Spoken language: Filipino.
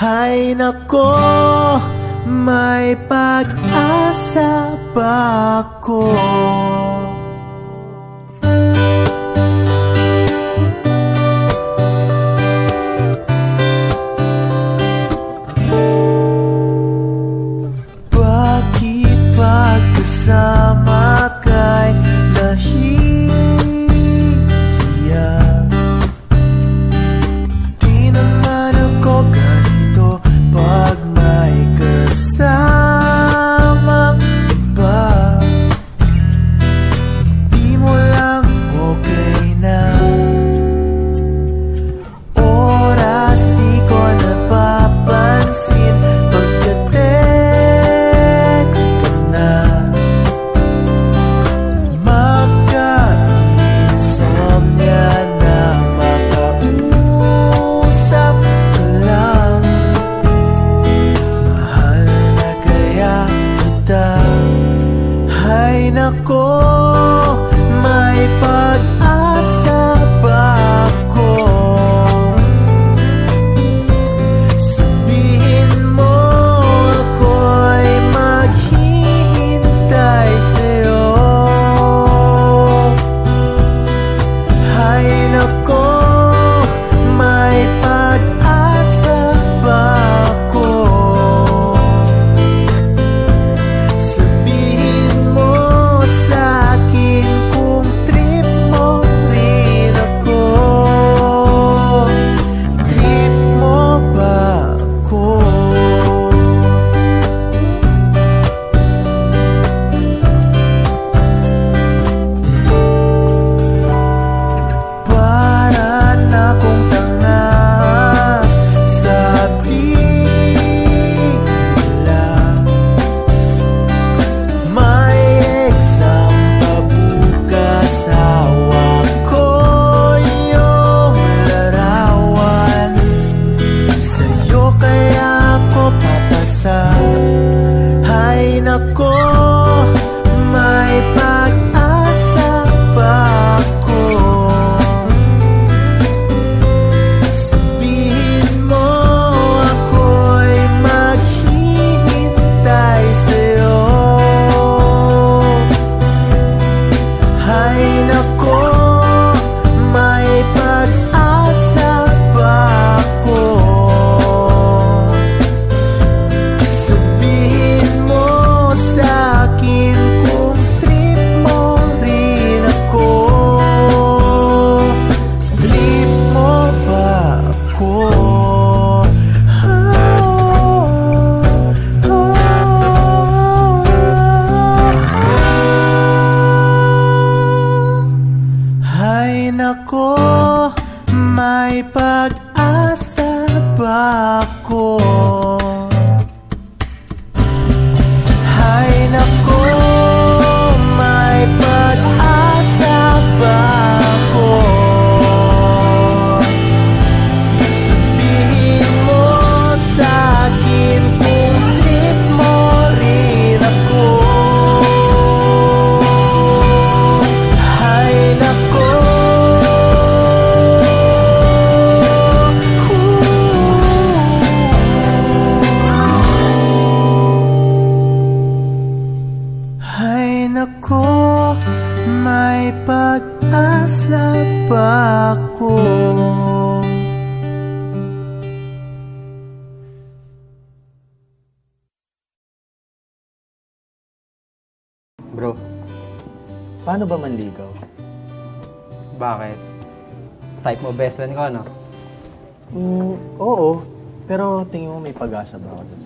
Hay nako, may pag-asa ba ako? Bakit pagkasama kay nahihiya? Di naman ako ganito pag may kasamang iba. Di mo lang okay na. Oras di ko napapansin pagka-text ko na. Magka-insomnia na makausap ka lang. Mahal na kaya kita. Hay nako, may pag-asa ba ako? Sabihin mo ako'y maghihintay sa'yo. Hay nako, may pag-asa ba ako? Sabihin mo sa'kin kung trip mo rin ako. Trip mo ba ako? Para na kong tanga, sabi nila. May exam pa bukas, hawak ko yung larawan. Sa'yo kaya ako papasa. Hay nako, may pag-asa ba ako? Sabihin mo ako'y maghihintay sa'yo. Hay nako, may pag-asa ba ako? Sabihin mo sa'kin kung trip mo rin ako. Trip mo ba ako? Hay nako, may pag-asa ba ako? Hay nako, may pag-asa ba ako? Sabihin mo sa'kin kung trip mo rin ako. Hay nako, hay nako, may pag-asa ba ako? Bro, paano ba manligaw? Bakit? Type mo best friend ko, no? Oo, pero tingin mo may pag-asa ba ako dun?